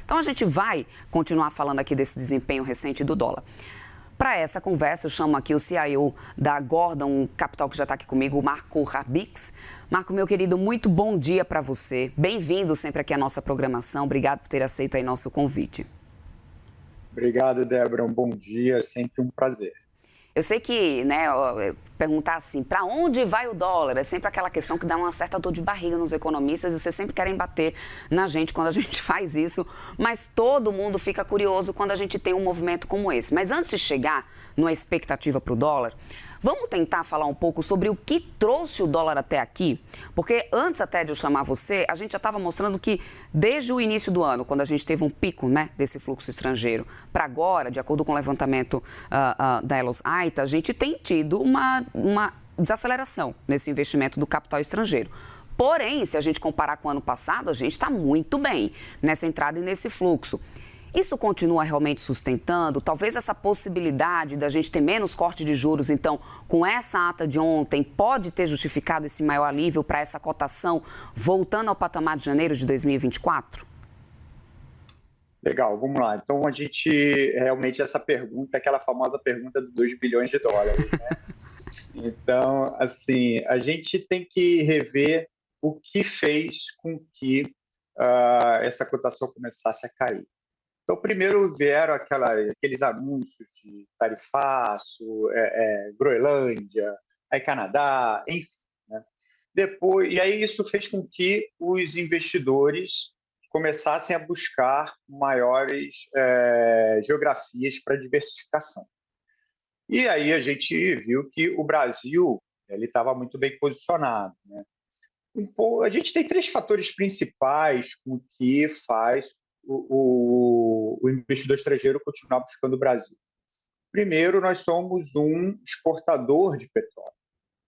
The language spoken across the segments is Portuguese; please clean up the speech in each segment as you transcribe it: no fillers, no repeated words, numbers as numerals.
Então a gente vai continuar falando aqui desse desempenho recente do dólar. Para essa conversa, eu chamo aqui o CIO da Gordon Capital, que já está aqui comigo, o Marco Rabix. Marco, meu querido, muito bom dia para você. Bem-vindo sempre aqui à nossa programação. Obrigado por ter aceito aí nosso convite. Obrigado, Débora. Um bom dia, sempre um prazer. Eu sei que, perguntar assim, para onde vai o dólar? É sempre aquela questão que dá uma certa dor de barriga nos economistas e vocês sempre querem bater na gente quando a gente faz isso, mas todo mundo fica curioso quando a gente tem um movimento como esse. Mas antes de chegar numa expectativa para o dólar, vamos tentar falar um pouco sobre o que trouxe o dólar até aqui? Porque antes até de eu chamar você, a gente já estava mostrando que desde o início do ano, quando a gente teve um pico, desse fluxo estrangeiro, para agora, de acordo com o levantamento da Elos Aita, a gente tem tido uma desaceleração nesse investimento do capital estrangeiro. Porém, se a gente comparar com o ano passado, a gente está muito bem nessa entrada e nesse fluxo. Isso continua realmente sustentando? Talvez essa possibilidade da gente ter menos corte de juros, então, com essa ata de ontem, pode ter justificado esse maior alívio para essa cotação, voltando ao patamar de janeiro de 2024? Legal, vamos lá. Então, realmente, essa pergunta é aquela famosa pergunta dos 2 bilhões de dólares, né? Então, assim, a gente tem que rever o que fez com que essa cotação começasse a cair. Então, primeiro vieram aqueles anúncios de tarifaço, Groenlândia, aí Canadá, enfim, né? E aí isso fez com que os investidores começassem a buscar maiores geografias para diversificação. E aí a gente viu que o Brasil ele estava muito bem posicionado, né? A gente tem 3 fatores principais com que faz o investidor estrangeiro continuar buscando o Brasil. Primeiro, nós somos um exportador de petróleo,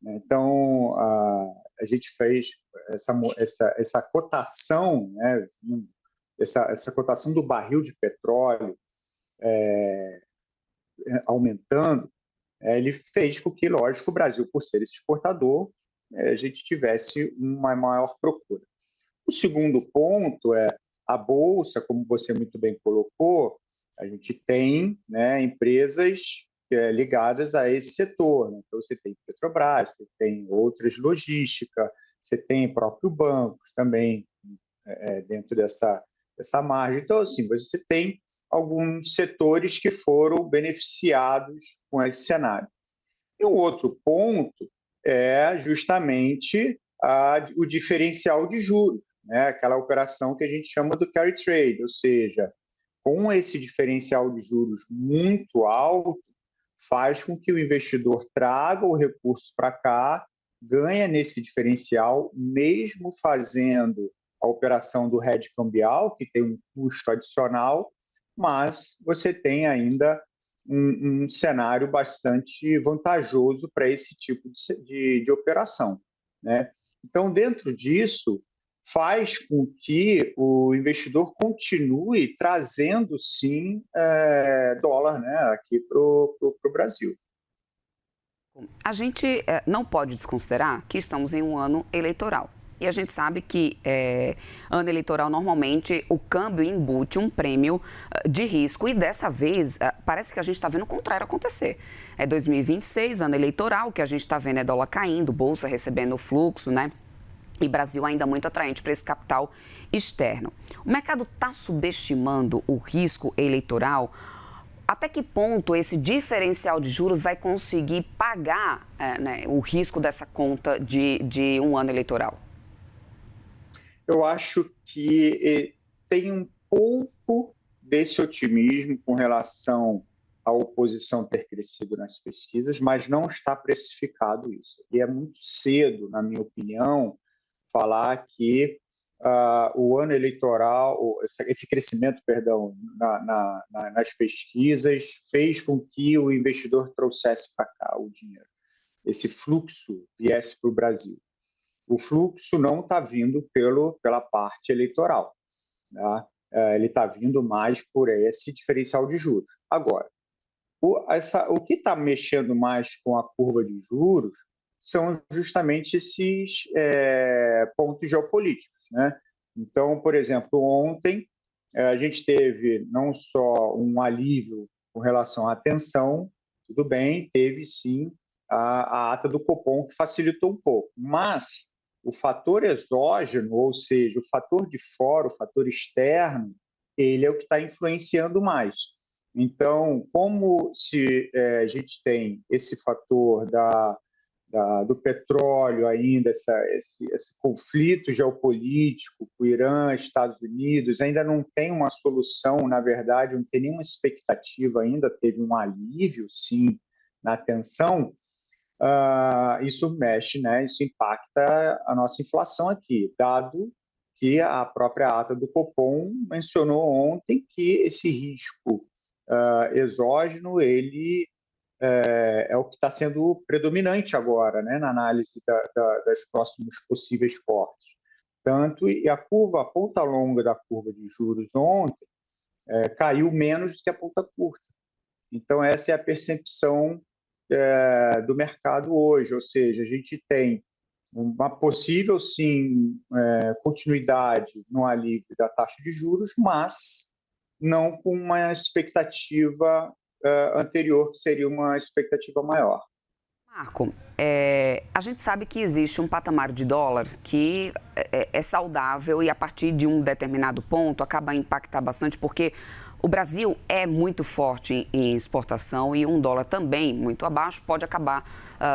né? Então, a gente fez essa cotação, né? Essa cotação do barril de petróleo aumentando, ele fez com que, lógico, o Brasil, por ser esse exportador, a gente tivesse uma maior procura. O segundo ponto é a Bolsa, como você muito bem colocou, a gente tem, né, empresas ligadas a esse setor, né? Então, você tem Petrobras, você tem outras logísticas, você tem próprio bancos também dentro dessa margem. Então, assim, você tem alguns setores que foram beneficiados com esse cenário. E o outro ponto é justamente o diferencial de juros, né? Aquela operação que a gente chama do carry trade, ou seja, com esse diferencial de juros muito alto, faz com que o investidor traga o recurso para cá, ganha nesse diferencial, mesmo fazendo a operação do hedge cambial, que tem um custo adicional, mas você tem ainda um cenário bastante vantajoso para esse tipo de operação, né? Então, dentro disso, faz com que o investidor continue trazendo, sim, dólar, né, aqui para o Brasil. A gente não pode desconsiderar que estamos em um ano eleitoral. E a gente sabe que ano eleitoral, normalmente, o câmbio embute um prêmio de risco. E dessa vez, parece que a gente está vendo o contrário acontecer. É 2026, ano eleitoral, o que a gente está vendo é dólar caindo, bolsa recebendo fluxo, né? E Brasil ainda muito atraente para esse capital externo. O mercado está subestimando o risco eleitoral. Até que ponto esse diferencial de juros vai conseguir pagar o risco dessa conta de um ano eleitoral? Eu acho que tem um pouco desse otimismo com relação à oposição ter crescido nas pesquisas, mas não está precificado isso. E é muito cedo, na minha opinião, falar que o ano eleitoral, esse crescimento, perdão, nas pesquisas fez com que o investidor trouxesse para cá o dinheiro, esse fluxo viesse para o Brasil. O fluxo não está vindo pela parte eleitoral, né? Ele está vindo mais por esse diferencial de juros. Agora, o que está mexendo mais com a curva de juros são justamente esses pontos geopolíticos, né? Então, por exemplo, ontem A gente teve não só um alívio com relação à tensão, tudo bem, teve sim a ata do Copom que facilitou um pouco, mas o fator exógeno, ou seja, o fator de fora, o fator externo, ele é o que está influenciando mais. Então, como se a gente tem esse fator do petróleo ainda, esse conflito geopolítico com o Irã, Estados Unidos, ainda não tem uma solução, na verdade, não tem nenhuma expectativa ainda, teve um alívio, sim, na tensão, isso mexe, né, isso impacta a nossa inflação aqui, dado que a própria ata do Copom mencionou ontem que esse risco exógeno, ele é o que está sendo predominante agora, né, na análise das próximos possíveis cortes. Tanto e a ponta longa da curva de juros ontem caiu menos do que a ponta curta. Então, essa é a percepção do mercado hoje, ou seja, a gente tem uma possível, sim, continuidade no alívio da taxa de juros, mas não com uma expectativa anterior, que seria uma expectativa maior. Marco, a gente sabe que existe um patamar de dólar que é saudável e a partir de um determinado ponto acaba a impactar bastante, porque o Brasil é muito forte em exportação e um dólar também muito abaixo pode acabar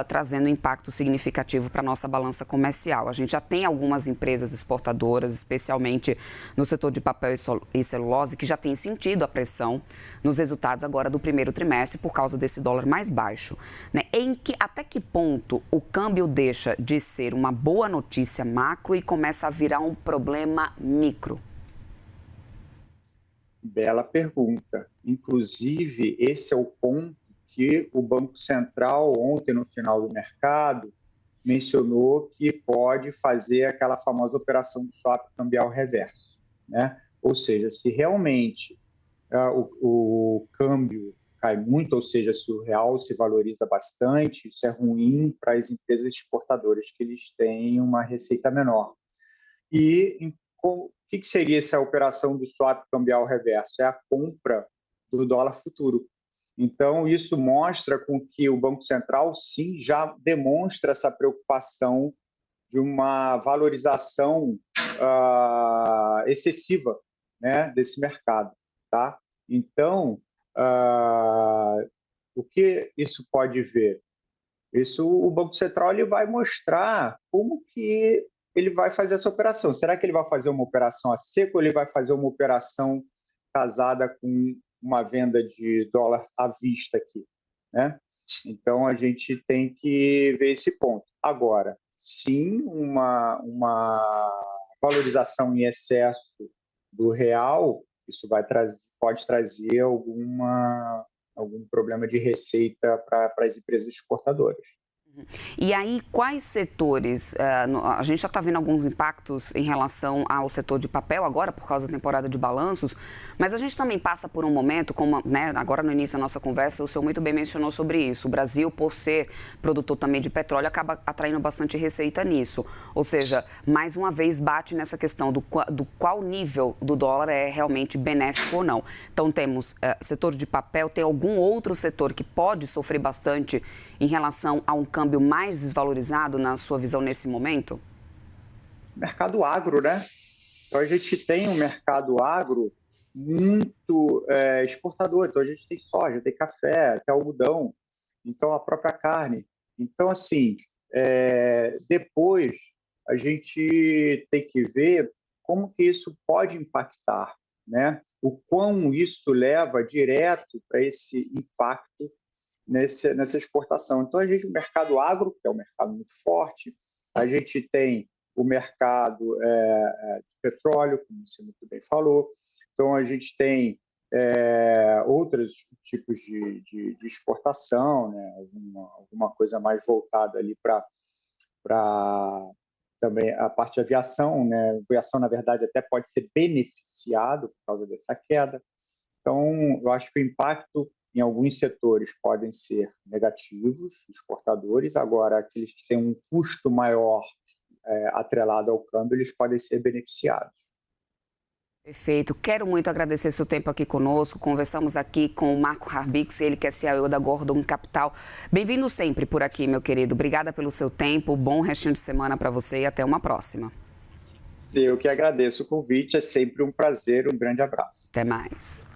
trazendo impacto significativo para a nossa balança comercial. A gente já tem algumas empresas exportadoras, especialmente no setor de papel e celulose, que já têm sentido a pressão nos resultados agora do primeiro trimestre por causa desse dólar mais baixo. Né? Até que ponto o câmbio deixa de ser uma boa notícia macro e começa a virar um problema micro? Bela pergunta. Inclusive, esse é o ponto que o Banco Central, ontem, no final do mercado, mencionou que pode fazer aquela famosa operação do swap cambial reverso, né? Ou seja, se realmente o câmbio cai muito, ou seja, se o real se valoriza bastante, isso é ruim para as empresas exportadoras, que eles têm uma receita menor. E o que seria essa operação do swap cambial reverso? É a compra do dólar futuro. Então, isso mostra com que o Banco Central, sim, já demonstra essa preocupação de uma valorização excessiva, né, desse mercado. Tá? Então, o que isso pode ver? Isso, o Banco Central ele vai mostrar como que ele vai fazer essa operação. Será que ele vai fazer uma operação a seco ou ele vai fazer uma operação casada com uma venda de dólar à vista aqui, né? Então, a gente tem que ver esse ponto. Agora, sim, uma valorização em excesso do real, isso pode trazer algum problema de receita para as empresas exportadoras. E aí, quais setores? A gente já está vendo alguns impactos em relação ao setor de papel agora, por causa da temporada de balanços, mas a gente também passa por um momento, como né, agora no início da nossa conversa, o senhor muito bem mencionou sobre isso. O Brasil, por ser produtor também de petróleo, acaba atraindo bastante receita nisso. Ou seja, mais uma vez bate nessa questão do qual nível do dólar é realmente benéfico ou não. Então, temos setor de papel, tem algum outro setor que pode sofrer bastante em relação a um câmbio mais desvalorizado, na sua visão, nesse momento? Mercado agro, né? Então, a gente tem um mercado agro muito exportador. Então, a gente tem soja, tem café, tem algodão, então a própria carne. Então, assim, depois a gente tem que ver como que isso pode impactar, né? O quão isso leva direto para esse impacto nessa exportação. Então, a gente, o mercado agro, que é um mercado muito forte, a gente tem o mercado de petróleo, como você muito bem falou, então a gente tem outros tipos de exportação, né? alguma coisa mais voltada ali para também a parte de aviação, né? A aviação, na verdade, até pode ser beneficiado por causa dessa queda. Então, eu acho que o impacto em alguns setores podem ser negativos, exportadores, agora aqueles que têm um custo maior atrelado ao câmbio, eles podem ser beneficiados. Perfeito. Quero muito agradecer seu tempo aqui conosco. Conversamos aqui com o Marco Harbix, ele que é CEO da Gordon Capital. Bem-vindo sempre por aqui, meu querido. Obrigada pelo seu tempo. Bom restinho de semana para você e até uma próxima. Eu que agradeço o convite. É sempre um prazer. Um grande abraço. Até mais.